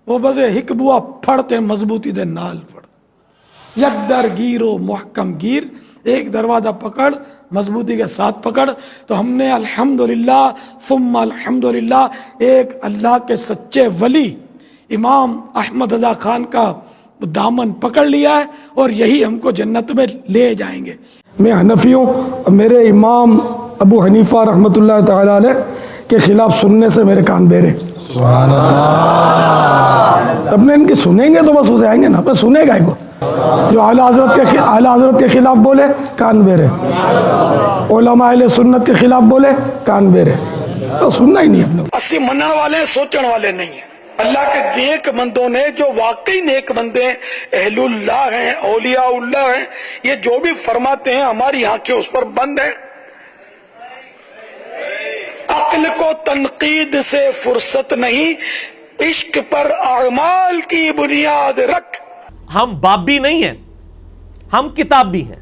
وہ بزے ہک بوا پھڑتے مضبوطی دے نال پھڑ، یک در گیر و محکم گیر، ایک دروازہ پکڑ مضبوطی کے ساتھ پکڑ۔ تو ہم نے الحمدللہ ثم الحمدللہ ایک اللہ کے سچے ولی امام احمد رضا خان کا دامن پکڑ لیا ہے، اور یہی ہم کو جنت میں لے جائیں گے۔ میں حنفی ہوں، میرے امام ابو حنیفہ رحمۃ اللہ تعالی علیہ کے خلاف سننے سے میرے کان بہرے۔ سبحان اللہ۔ اپنے ان کی سنیں گے تو بس اسے آئیں گے نا، اپنے سنے گا کو جو اعلیٰ حضرت کے خلاف بولے کان بہرے، علماء اہل سنت کے خلاف بولے کان بہرے، تو سننا ہی نہیں اپنے کو۔ اسی منن والے سوچن والے نہیں ہیں۔ اللہ کے نیک بندوں نے جو واقعی نیک بندے اہل اللہ ہیں، اولیاء اللہ ہیں، یہ جو بھی فرماتے ہیں ہماری آنکھیں اس پر بند ہیں۔ عقل کو تنقید سے فرصت نہیں، عشق پر اعمال کی بنیاد رکھ۔ ہم بابی نہیں ہیں، ہم کتابی ہیں،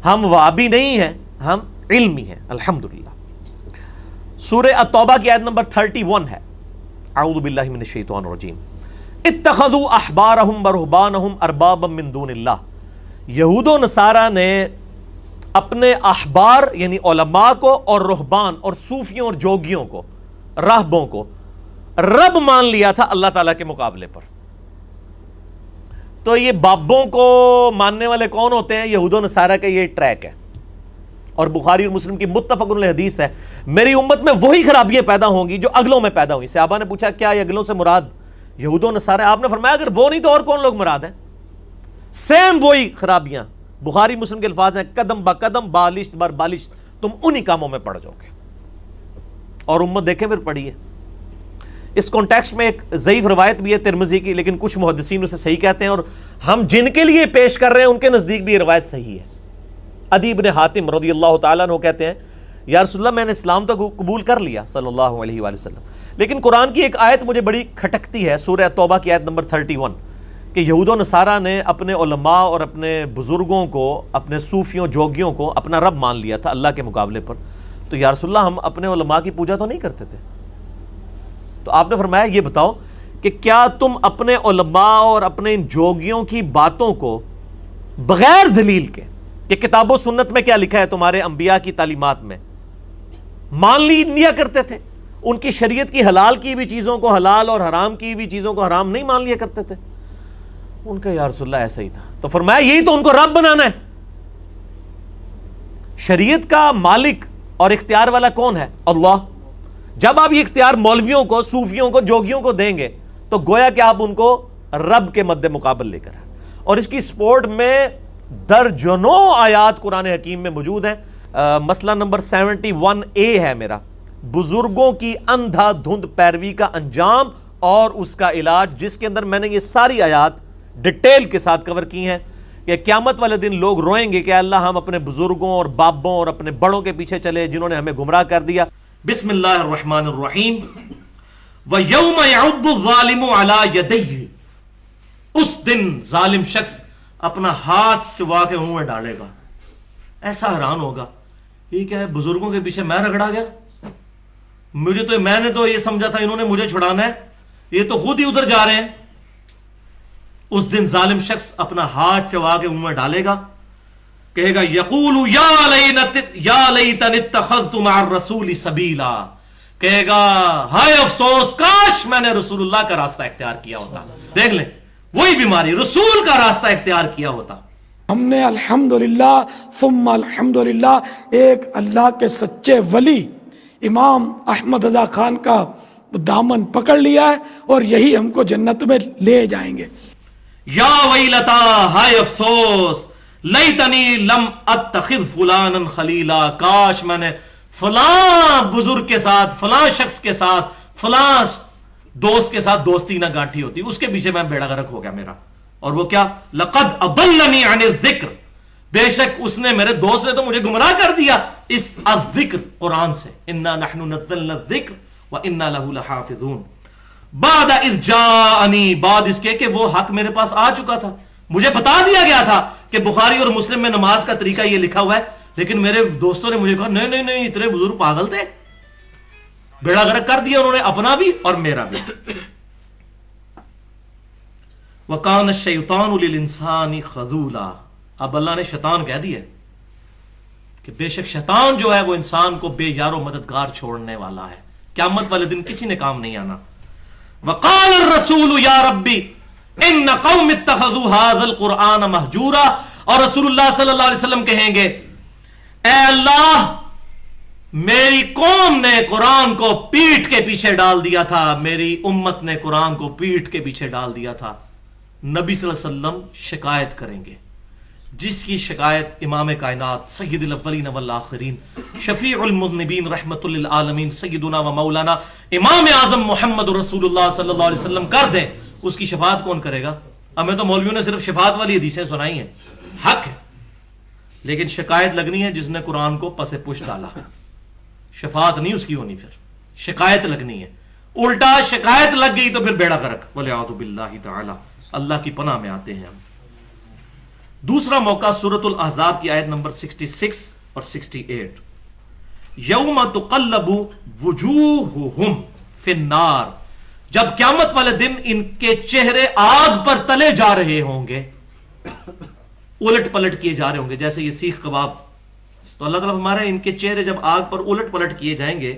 ہم وابی نہیں ہیں، ہم علمی ہیں الحمدللہ۔ سورہ التوبہ کی آیت نمبر 31 ہے، اعوذ باللہ من الشیطان الرجیم، اتخذوا احبارہم ورہبانہم اربابا من دون اللہ۔ یہود و نصارہ نے اپنے احبار یعنی علماء کو اور رہبان اور صوفیوں اور جوگیوں کو، راہبوں کو رب مان لیا تھا اللہ تعالیٰ کے مقابلے پر۔ تو یہ بابوں کو ماننے والے کون ہوتے ہیں؟ یہود و نصارہ کا یہ ٹریک ہے، اور بخاری اور مسلم کی متفق علیہ حدیث ہے، میری امت میں وہی خرابیاں پیدا ہوں گی جو اگلوں میں پیدا ہوئی۔ صحابہ نے پوچھا کیا یہ اگلوں سے مراد یہود و نصارہ؟ آپ نے فرمایا اگر وہ نہیں تو اور کون لوگ مراد ہیں؟ سیم وہی خرابیاں، بخاری مسلم کے الفاظ ہیں، قدم با قدم بالشت بر بالشت، تم انہی کاموں میں پڑ جاؤ گے۔ اور امت دیکھیں پھر پڑھی ہے۔ اس کانٹیکسٹ میں ایک ضعیف روایت بھی ہے ترمذی کی، لیکن کچھ محدثین اسے صحیح کہتے ہیں، اور ہم جن کے لیے پیش کر رہے ہیں ان کے نزدیک بھی یہ روایت صحیح ہے۔ عدی بن حاتم رضی اللہ تعالیٰ عنہ کہتے ہیں یا رسول اللہ میں نے اسلام تو قبول کر لیا صلی اللہ علیہ وآلہ وسلم، لیکن قرآن کی ایک آیت مجھے بڑی کھٹکتی ہے، سورہ توبہ کی آیت نمبر 31، کہ یہود و نصارہ نے اپنے علماء اور اپنے بزرگوں کو، اپنے صوفیوں جوگیوں کو اپنا رب مان لیا تھا اللہ کے مقابلے پر۔ تو یا رسول اللہ ہم اپنے علماء کی پوجا تو نہیں کرتے تھے؟ تو آپ نے فرمایا یہ بتاؤ کہ کیا تم اپنے علماء اور اپنے ان جوگیوں کی باتوں کو بغیر دلیل کے کہ کتاب و سنت میں کیا لکھا ہے تمہارے انبیاء کی تعلیمات میں مان لیا کرتے تھے؟ ان کی شریعت کی حلال کی بھی چیزوں کو حلال اور حرام کی بھی چیزوں کو حرام نہیں مان لیا کرتے تھے؟ ان کا یا رسول اللہ ایسا ہی تھا۔ تو فرمایا یہی تو ان کو رب بنانا ہے۔ شریعت کا مالک اور اختیار والا کون ہے؟ اللہ۔ جب آپ یہ اختیار مولویوں کو، صوفیوں کو، جوگیوں کو دیں گے تو گویا کہ آپ ان کو رب کے مد مقابل لے کر ہیں، اور اس کی سپورٹ میں درجنوں آیات قرآن حکیم میں موجود ہیں۔ مسئلہ نمبر 71A ہے میرا، بزرگوں کی اندھا دھند پیروی کا انجام اور اس کا علاج، جس کے اندر میں نے یہ ساری آیات ڈیٹیل کے ساتھ کور کی ہیں کہ قیامت والے دن لوگ روئیں گے کہ اللہ ہم اپنے بزرگوں اور بابوں اور اپنے بڑوں کے پیچھے چلے جنہوں نے ہمیں گمراہ کر دیا۔ بسم اللہ الرحمن الرحیم۔ وَيَوْمَ يَعُضُّ الظَّالِمُ عَلَى يَدَيْهِ، اس دن ظالم شخص اپنا ہاتھ چبا کے منہ میں ڈالے گا، ایسا حیران ہوگا یہ کیا ہے، بزرگوں کے پیچھے میں رگڑا گیا، میں نے تو یہ سمجھا تھا انہوں نے مجھے چھڑانا ہے، یہ تو خود ہی ادھر جا رہے ہیں۔ اس دن ظالم شخص اپنا ہاتھ چبا کے منہ میں ڈالے گا، کہے گا یقول یا لیتنی اتخذت مع الرسول سبیلا، کہے گا ہائے افسوس کاش میں نے رسول اللہ کا راستہ اختیار کیا ہوتا۔ دیکھ لیں وہی بیماری، رسول کا راستہ اختیار کیا ہوتا۔ ہم نے الحمدللہ ثم الحمدللہ ایک اللہ کے سچے ولی امام احمد رضا خان کا دامن پکڑ لیا ہے، اور یہی ہم کو جنت میں لے جائیں گے۔ یا ویلتا، ہائے افسوس، لیتنی لم اتخذ فلانا خلیلا، کاش میں نے فلاں بزرگ کے ساتھ، فلاں شخص کے ساتھ، فلاں دوست کے ساتھ دوستی نہ گانٹھی ہوتی، اس کے پیچھے میں بیڑا غرق ہو گیا میرا۔ اور وہ کیا؟ لقد اضلنی عن الذکر، بے شک اس نے، میرے دوست نے تو مجھے گمراہ کر دیا اس الذکر قرآن سے، انا نحن نزلنا الذکر وانا له لحافظون، بعد اذ جاءنی، بعد اس کے کہ وہ حق میرے پاس آ چکا تھا، مجھے بتا دیا گیا تھا کہ بخاری اور مسلم میں نماز کا طریقہ یہ لکھا ہوا ہے، لیکن میرے دوستوں نے مجھے کہا نہیں نہیں نہیں، اتنے بزرگ پاگل تھے، بیڑا غرق کر دیا انہوں نے اپنا بھی اور میرا بھی۔ وَقَانَ الشَّيْطَانُ لِلْإِنسَانِ خَذُولًا. اب اللہ نے شیطان کہہ دیا کہ بے شک شیطان جو ہے وہ انسان کو بے یار و مددگار چھوڑنے والا ہے، قیامت والے دن کسی نے کام نہیں آنا. وَقَالَ الرَّسُولُ يَا رَبِّ اِنَّ قَوْمِ اتَّخَذُوا هَذَا الْقُرْآنَ مَهْجُورًا. اور رسول اللہ صلی اللہ علیہ وسلم کہیں گے اے اللہ میری قوم نے قرآن کو پیٹھ کے پیچھے ڈال دیا تھا، میری امت نے قرآن کو پیٹھ کے پیچھے ڈال دیا تھا. نبی صلی اللہ علیہ وسلم شکایت کریں گے، جس کی شکایت امام کائنات سید الاولین والآخرین شفیع المذنبین رحمت للعالمین سیدنا و مولانا امام اعظم محمد رسول اللہ صلی اللہ علیہ وسلم کر دیں، اس کی شفاعت کون کرے گا؟ ہمیں تو مولویوں نے صرف شفاعت والی حدیثیں سنائی ہیں، حق ہے، لیکن شکایت لگنی ہے جس نے قرآن کو پس پش ڈالا. شفاعت نہیں اس کی ہونی، پھر شکایت لگنی ہے. الٹا شکایت لگ گئی تو پھر بیڑا غرق. والعیاذ باللہ تعالی. اللہ کی پناہ میں آتے ہیں ہم. دوسرا موقع سورۃ الاحزاب کی آیت نمبر 66 اور 68. یوم تقلب وجوہہم فی النار. جب قیامت والے دن ان کے چہرے آگ پر تلے جا رہے ہوں گے، الٹ پلٹ کیے جا رہے ہوں گے جیسے یہ سیخ کباب. تو اللہ تعالیٰ ہمارے ان کے چہرے جب آگ پر الٹ پلٹ کیے جائیں گے،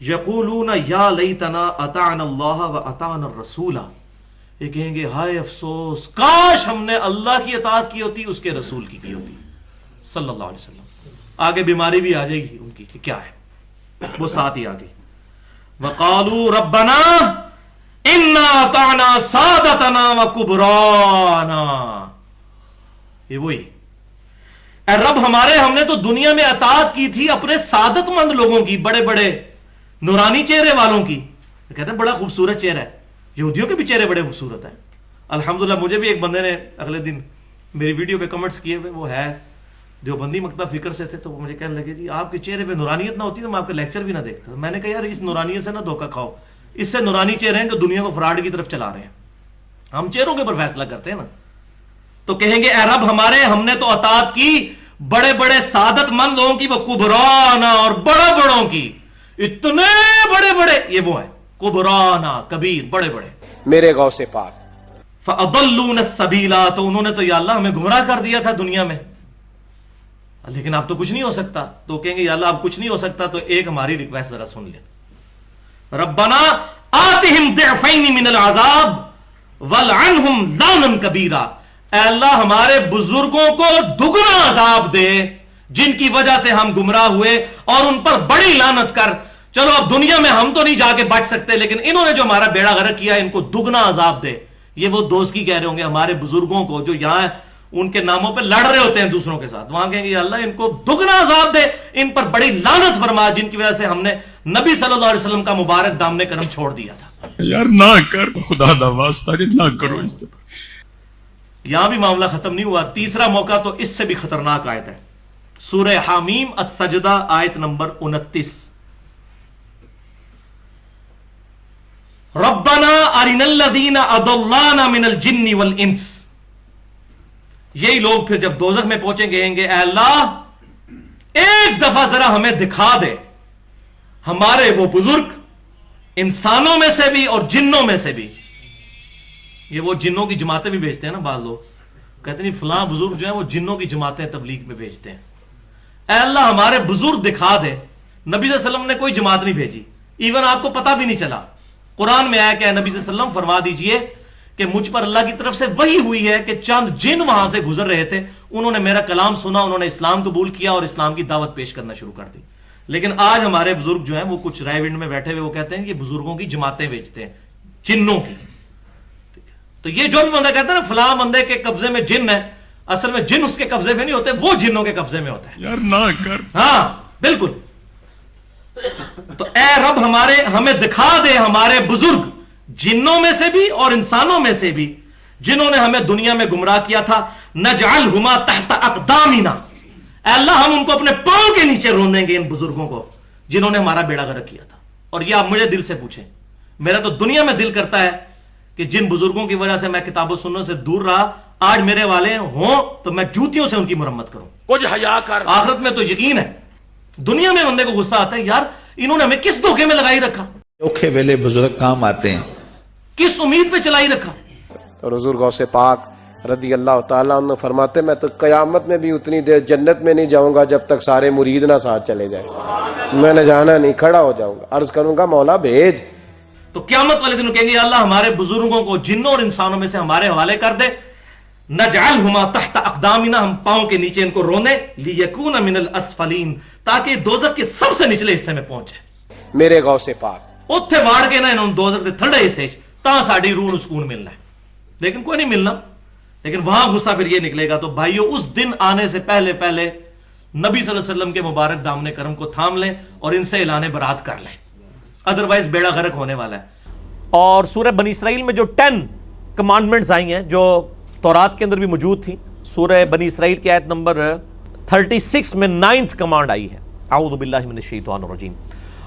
یقولون یا لیتنا اطعنا اللہ و اطعنا الرسول. یہ کہیں گے ہائے افسوس، کاش ہم نے اللہ کی اطاعت کی ہوتی، اس کے رسول کی ہوتی صلی اللہ علیہ وسلم. آگے بیماری بھی آ جائے گی ان کی کہ کیا ہے، وہ ساتھ ہی آگے وقالوا ربنا انا اطعنا سادتنا وکبرانا. یہ وہی اے رب ہمارے، ہم نے تو دنیا میں اطاعت کی تھی اپنے سعادت مند لوگوں کی، بڑے بڑے نورانی چہرے والوں کی. کہتے ہیں بڑا خوبصورت چہرہ ہے، یہودیوں کے بھی چہرے بڑے خوبصورت ہیں. الحمدللہ مجھے بھی ایک بندے نے اگلے دن میری ویڈیو پہ کمنٹس کیے ہوئے، وہ ہے دیوبندی مکتب فکر سے تھے، تو وہ مجھے کہنے لگے جی آپ کے چہرے پہ نورانیت نہ ہوتی تو میں آپ کے لیکچر بھی نہ دیکھتا. میں نے کہا یار اس نورانیت سے نہ دھوکہ کھاؤ، اس سے نورانی چہرے ہیں جو دنیا کو فراڈ کی طرف چلا رہے ہیں. ہم چہروں کے اوپر فیصلہ کرتے ہیں نا. تو کہیں گے اے رب ہمارے، ہم نے تو اطاعت کی بڑے بڑے سعادت مند لوگوں کی، وہ کبرانا اور بڑے بڑوں کی، اتنے بڑے بڑے، یہ وہ ہے کبرانا کبیر، بڑے بڑے میرے غوث پاک. فَأَضَلُّونَ السَّبِيلَ. تو انہوں نے تو یا اللہ ہمیں گمراہ کر دیا تھا دنیا میں، لیکن اب تو کچھ نہیں ہو سکتا. تو کہیں گے یا اللہ اب کچھ نہیں ہو سکتا، تو ایک ہماری ریکویسٹ ذرا سن لے. ربنا آتِهِمْ ضِعْفَيْنِ مِنَ الْعَذَابِ وَالْعَنْهُمْ لَعْنًا كَبِيرًا. اے اللہ ہمارے بزرگوں کو دگنا عذاب دے جن کی وجہ سے ہم گمراہ ہوئے، اور ان پر بڑی لعنت کر. چلو اب دنیا میں ہم تو نہیں جا کے بچ سکتے، لیکن انہوں نے جو ہمارا بیڑا غرق کیا ان کو دگنا عذاب دے. یہ وہ دوست کی کہہ رہے ہوں گے ہمارے بزرگوں کو جو یہاں ان کے ناموں پہ لڑ رہے ہوتے ہیں دوسروں کے ساتھ، وہاں کہیں گے یا اللہ ان کو دگنا عذاب دے، ان پر بڑی لعنت فرما جن کی وجہ سے ہم نے نبی صلی اللہ علیہ وسلم کا مبارک دامن کرم چھوڑ دیا تھا. یار نہ کر، خدا دا واسطہ نہ کرو اس طرح. یہاں بھی معاملہ ختم نہیں ہوا. تیسرا موقع تو اس سے بھی خطرناک آیت ہے، سورہ حامیم السجدہ آیت نمبر 29. ربنا ارنا الذین اضلانا من الجن والانس. یہی لوگ پھر جب دوزخ میں پہنچیں گے کہیں گے اے اللہ ایک دفعہ ذرا ہمیں دکھا دے ہمارے وہ بزرگ انسانوں میں سے بھی اور جنوں میں سے بھی. یہ وہ جنوں کی جماعتیں بھی بھیجتے ہیں نا بعض لوگ، کہتے ہیں فلاں بزرگ جو ہیں وہ جنوں کی جماعتیں تبلیغ میں بھیجتے ہیں. اے اللہ ہمارے بزرگ دکھا دے. نبی صلی اللہ علیہ وسلم نے کوئی جماعت نہیں بھیجی، ایون آپ کو پتہ بھی نہیں چلا. قرآن میں آیا کہ نبی صلی اللہ علیہ وسلم فرما دیجئے کہ مجھ پر اللہ کی طرف سے وحی ہوئی ہے کہ چند جن وہاں سے گزر رہے تھے، انہوں نے میرا کلام سنا، انہوں نے اسلام قبول کیا اور اسلام کی دعوت پیش کرنا شروع کر دی. لیکن آج ہمارے بزرگ جو ہیں وہ کچھ رائے ونڈ میں بیٹھے ہوئے وہ کہتے ہیں کہ بزرگوں کی جماعتیں بیچتے ہیں، جنوں کی. تو یہ جو بھی بندہ کہتا ہے نا فلاں بندے کے قبضے میں جن ہے، اصل میں جن اس کے قبضے میں نہیں ہوتے، وہ جنوں کے قبضے میں ہوتا ہے. یار نہ کر. ہاں بالکل. تو اے رب ہمارے، ہمیں دکھا دے ہمارے بزرگ جنوں میں سے بھی اور انسانوں میں سے بھی جنہوں نے ہمیں دنیا میں گمراہ کیا تھا. نجعلہما تحت اقدامنا. اے اللہ ہم ان کو اپنے پاؤں کے نیچے روندیں گے، ان بزرگوں کو جنہوں نے ہمارا بیڑا غرق کیا تھا. اور یہ آپ مجھے دل سے پوچھیں، میرا تو دنیا میں دل کرتا ہے کہ جن بزرگوں کی وجہ سے میں کتاب و سنت سے دور رہا، آج میرے والے ہوں تو میں جوتیوں سے ان کی مرمت کروں. کچھ حیا کر. آخرت میں تو یقین ہے. دنیا میں بندے کو غصہ آتا ہے یار انہوں نے ہمیں کس دھوکے میں لگائی رکھا، اوکھے ویلے بزرگ کام آتے ہیں، کس امید پہ چلائی رکھا. اور حضور غوث پاک رضی اللہ تعالیٰ عنہ فرماتے میں تو قیامت میں بھی اتنی دیر جنت میں نہیں جاؤں گا جب تک سارے مرید نہ ساتھ چلے جائیں. میں نے جانا نہیں, کھڑا ہو جاؤں گا, عرض کروں گا مولا بھیج. تو قیامت والے دن کہیں گے اللہ ہمارے بزرگوں کو جنوں اور انسانوں میں سے ہمارے حوالے کر دے, نجعلہما تحت اقدامنا, ہم پاؤں کے نیچے ان کو رونے, لیکون من الاسفلین, تاکہ دوزخ کے سب سے نچلے حصے میں پہنچے. میرے غوث پاک اتھے واڑ کے نا انہوں دوزخ دے تھڑے حصے تا ساڑی روح سکون ملنا ہے, لیکن کوئی نہیں ملنا. لیکن وہاں غصہ پھر یہ نکلے گا. تو بھائیو اس دن آنے سے پہلے پہلے نبی صلی اللہ علیہ وسلم کے مبارک دامن کرم کو تھام لیں اور ان سے اعلان برات کر لیں, ادروائز بیڑا غرق ہونے والا ہے. اور سورہ بنی اسرائیل میں جو 10 کمانڈمنٹس آئی ہیں جو تورات کے اندر بھی موجود تھی, سورہ بنی اسرائیل کی آیت نمبر 36 میں 9th کمانڈ آئی ہے, اعوذ باللہ من الشیطان الرجیم,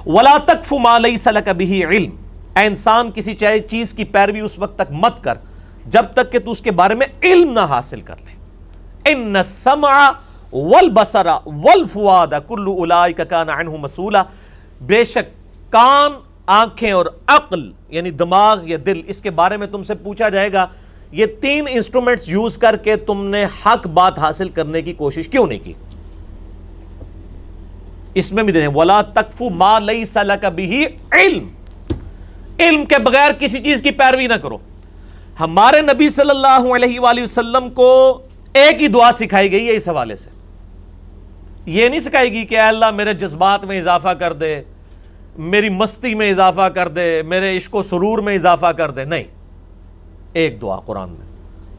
وَلَا تَقْفُ مَا لَيْسَ لَكَ بِهِ عِلْم, اے انسان کسی چیز کی پیروی اس وقت تک مت کر جب تک کہ تو اس کے بارے میں علم نہ حاصل کر لے. اِنَّ السَّمْعَ وَالْبَصَرَ وَالْفُؤَادَ كُلُّ أُولَٰئِكَ كَانَ عَنْهُ مَسْئُولًا, بے شک کان, آنکھیں اور عقل یعنی دماغ یا دل, اس کے بارے میں تم سے پوچھا جائے گا. یہ 3 انسٹرومنٹس یوز کر کے تم نے حق بات حاصل کرنے کی کوشش کیوں نہیں کی. اس میں بھی دیکھیں وَلَا تَقْفُ مَا لَيْسَ لَكَ بِهِ عِلْم, علم کے بغیر کسی چیز کی پیروی نہ کرو. ہمارے نبی صلی اللہ علیہ وآلہ وسلم کو ایک ہی دعا سکھائی گئی ہے اس حوالے سے. یہ نہیں سکھائی گئی کہ اے اللہ میرے جذبات میں اضافہ کر دے, میری مستی میں اضافہ کر دے, میرے عشق و سرور میں اضافہ کر دے. نہیں, ایک دعا قرآن میں,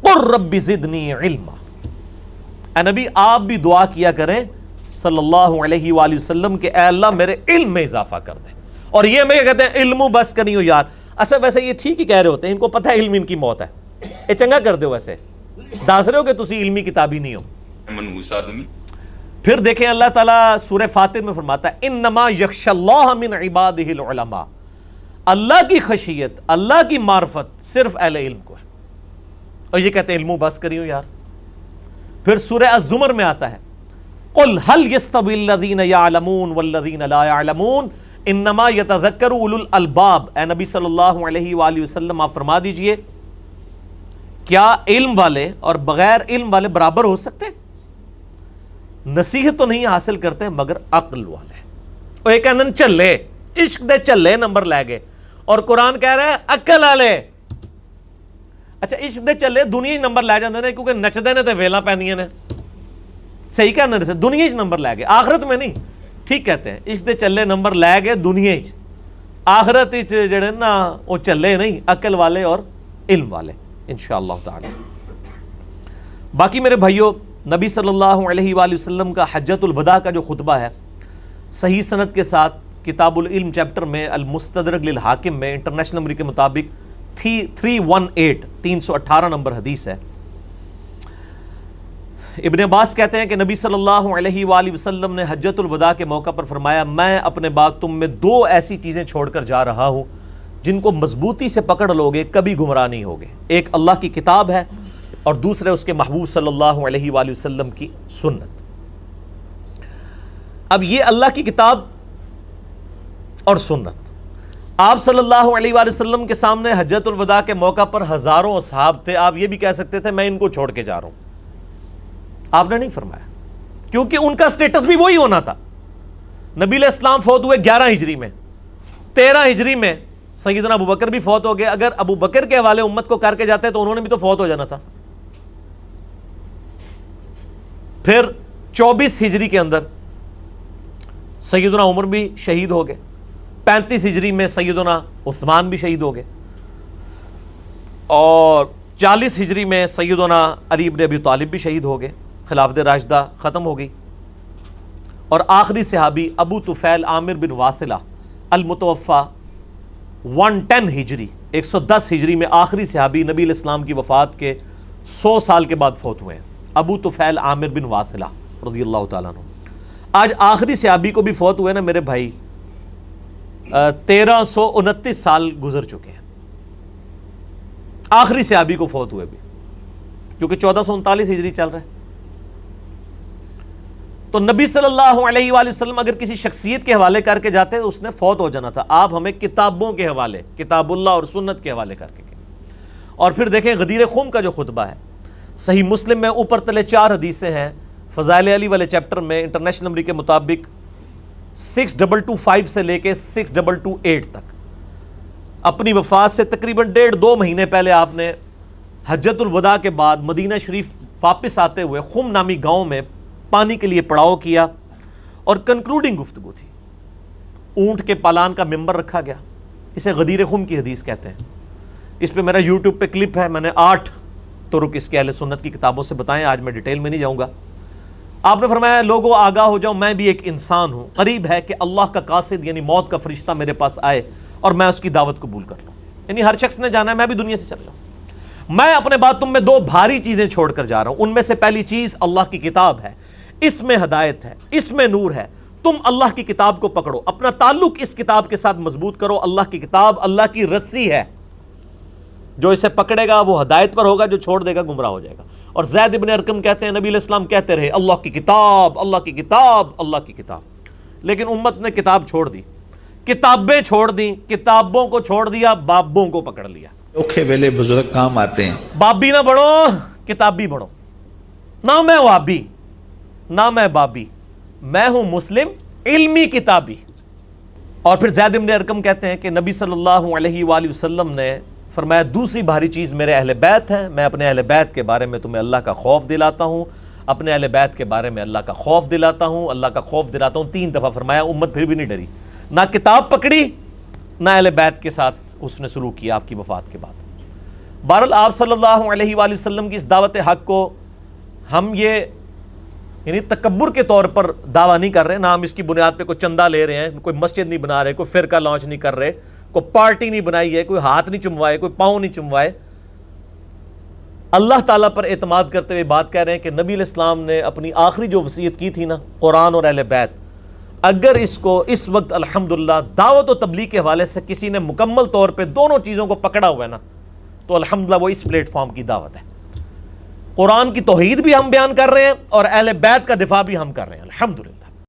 قُلْ رَبِّ زِدْنِي عِلْمًا. اے نبی آپ بھی دعا کیا کریں صلی اللہ علیہ وآلہ وسلم کہ اے اللہ میرے علم میں اضافہ کر دے. اور یہ میں کہتے ہیں علم بس کا نہیں ہو یار, اصل ویسے یہ ٹھیک ہی کہہ رہے ہوتے ہیں, ان کو پتہ ہے علم ان کی موت ہے, یہ چنگا کر دے. ویسے دس رہے ہو کہ تسی علمی کتابی نہیں ہو. پھر دیکھیں اللہ تعالیٰ سورہ فاطر میں فرماتا ہے انما یخشی اللہ من عبادہ العلماء, اللہ کی خشیت, اللہ کی معرفت صرف اہل علم کو ہے. اور یہ کہتے ہیں علم بس کری ہو یار. پھر سورہ الزمر میں آتا ہے قل هل يستوي الذين يعلمون والذين لا يعلمون انما يتذکر اولو الالباب. اے نبی صلی اللہ علیہ وآلہ وسلم آپ فرما دیجئے کیا علم والے اور بغیر علم والے برابر ہو سکتے؟ نصیحت تو نہیں حاصل کرتے مگر عقل والے. اور ایک اندن چلے عشق دے چلے نمبر لے گئے, اور قرآن کہہ رہا ہے عقل والے. اچھا عشق دے چلے دنیا نمبر لے جاندے نے کیونکہ نچدے نے تے ویلاں پیندیاں نے, صحیح کہنے سے دنیا نمبر لے گئے, آخرت میں نہیں. ٹھیک کہتے ہیں عشق دے چلے نمبر لے گئے دنیا, آخرت جڑے نا وہ چلے نہیں, عقل والے اور علم والے انشاءاللہ تعالی. باقی میرے بھائیوں, نبی صلی اللہ علیہ وآلہ وسلم کا حجۃ الوداع کا جو خطبہ ہے صحیح سند کے ساتھ کتاب العلم چیپٹر میں المستدرک للحاکم میں انٹرنیشنل نمبر کے مطابق 318 نمبر حدیث ہے. ابن عباس کہتے ہیں کہ نبی صلی اللہ علیہ وآلہ وسلم نے حجۃ الوداع کے موقع پر فرمایا میں اپنے بعد تم میں 2 ایسی چیزیں چھوڑ کر جا رہا ہوں جن کو مضبوطی سے پکڑ لوگے کبھی گمراہ نہیں ہوگے. ایک اللہ کی کتاب ہے اور دوسرے اس کے محبوب صلی اللہ علیہ وآلہ وسلم کی سنت. اب یہ اللہ کی کتاب اور سنت, آپ صلی اللہ علیہ وآلہ وسلم کے سامنے حجۃ الوداع کے موقع پر ہزاروں اصحاب تھے, آپ یہ بھی کہہ سکتے تھے میں ان کو چھوڑ کے جا رہا ہوں. آپ نے نہیں فرمایا کیونکہ ان کا سٹیٹس بھی وہی ہونا تھا. نبی علیہ السلام فوت ہوئے 11 ہجری میں, 13 ہجری میں سیدنا ابو بکر بھی فوت ہو گئے. اگر ابو بکر کے حوالے امت کو کر کے جاتے تو انہوں نے بھی تو فوت ہو جانا تھا. پھر 24 ہجری کے اندر سیدنا عمر بھی شہید ہو گئے, 35 ہجری میں سیدنا عثمان بھی شہید ہو گئے, اور 40 ہجری میں سیدنا علی بن ابی طالب بھی شہید ہو گئے, خلافت راشدہ ختم ہو گئی. اور آخری صحابی ابو طفیل عامر بن واثلہ المتوفی 110 ہجری 110 ہجری میں آخری صحابی نبی علیہ السلام کی وفات کے 100 سال کے بعد فوت ہوئے ہیں, ابو طفیل عامر بن واثلہ رضی اللہ تعالیٰ عنہ. آج آخری صحابی کو بھی فوت ہوئے نا میرے بھائی 1329 سال گزر چکے ہیں, آخری صحابی کو فوت ہوئے بھی, کیونکہ 1439 ہجری چل رہا ہے. تو نبی صلی اللہ علیہ وآلہ وسلم اگر کسی شخصیت کے حوالے کر کے جاتے تو اس نے فوت ہو جانا تھا. آپ ہمیں کتابوں کے حوالے, کتاب اللہ اور سنت کے حوالے کر کے. اور پھر دیکھیں غدیر خم کا جو خطبہ ہے، صحیح مسلم میں اوپر تلے 4 حدیثیں ہیں، فضائل علی والے چیپٹر میں انٹرنیشنل نمبر کے مطابق 6225 سے لے کے 6228 تک، اپنی وفات سے تقریباً 1.5-2 مہینے پہلے آپ نے حجۃ الوداع کے بعد مدینہ شریف واپس آتے ہوئے خم نامی گاؤں میں پانی کے لیے پڑاؤ کیا، اور کنکلوڈنگ گفتگو تھی، اونٹ کے پالان کا ممبر رکھا گیا، اسے غدیر خم کی حدیث کہتے ہیں۔ اس پہ میرا یوٹیوب پہ کلپ ہے، میں نے 8 طرق اس کے اہل سنت کی کتابوں سے بتائیں، آج میں ڈیٹیل میں نہیں جاؤں گا۔ آپ نے فرمایا لوگوں آگاہ ہو جاؤ، میں بھی ایک انسان ہوں، قریب ہے کہ اللہ کا قاصد یعنی موت کا فرشتہ میرے پاس آئے اور میں اس کی دعوت قبول کر لوں، یعنی ہر شخص نے جانا ہے، میں بھی دنیا سے چل جاؤں۔ میں اپنے بعد تم میں 2 بھاری چیزیں چھوڑ کر جا رہا ہوں، ان میں سے پہلی چیز اللہ کی کتاب ہے، اس میں ہدایت ہے، اس میں نور ہے، تم اللہ کی کتاب کو پکڑو، اپنا تعلق اس کتاب کے ساتھ مضبوط کرو۔ اللہ کی کتاب اللہ کی رسی ہے، جو اسے پکڑے گا وہ ہدایت پر ہوگا، جو چھوڑ دے گا گمراہ ہو جائے گا۔ اور زید ابن ارقم کہتے ہیں نبی علیہ السلام کہتے رہے اللہ کی کتاب، اللہ کی کتاب، اللہ کی کتاب، لیکن امت نے کتاب چھوڑ دی، کتابیں چھوڑ دیں، کتابوں کو چھوڑ دیا، بابوں کو پکڑ لیا۔ اوکھے ویلے بزرگ کام آتے ہیں، بابی نہ بڑھو، کتابی بڑھو۔ نہ میں وابی، نہ میں بابی، میں ہوں مسلم علمی کتابی۔ اور پھر زید ابن ارقم کہتے ہیں کہ نبی صلی اللہ علیہ وآلہ وسلم نے فرمایا دوسری بھاری چیز میرے اہل بیت ہیں، میں اپنے اہل بیت کے بارے میں تمہیں اللہ کا خوف دلاتا ہوں، اپنے اہل بیت کے بارے میں اللہ کا خوف دلاتا ہوں، اللہ کا خوف دلاتا ہوں، 3 دفعہ فرمایا۔ امت پھر بھی نہیں ڈری، نہ کتاب پکڑی، نہ اہل بیت کے ساتھ اس نے سلوک کیا آپ کی وفات کے بعد۔ بہرحال آپ صلی اللہ علیہ وآلہ وسلم کی اس دعوت حق کو ہم یہ یعنی تکبر کے طور پر دعویٰ نہیں کر رہے، نہ ہم اس کی بنیاد پہ کوئی چندہ لے رہے ہیں، کوئی مسجد نہیں بنا رہے، کوئی فرقہ لانچ نہیں کر رہے، کوئی پارٹی نہیں بنائی ہے، کوئی ہاتھ نہیں چموائے، کوئی پاؤں نہیں چموائے۔ اللہ تعالیٰ پر اعتماد کرتے ہوئے بات کہہ رہے ہیں کہ نبی علیہ السلام نے اپنی آخری جو وصیت کی تھی نا، قرآن اور اہل بیت، اگر اس کو اس وقت الحمدللہ دعوت و تبلیغ کے حوالے سے کسی نے مکمل طور پہ دونوں چیزوں کو پکڑا ہوا ہے نا، تو الحمدللہ وہ اس پلیٹ فارم کی دعوت ہے۔ قرآن کی توحید بھی ہم بیان کر رہے ہیں اور اہل بیت کا دفاع بھی ہم کر رہے ہیں، الحمدللہ۔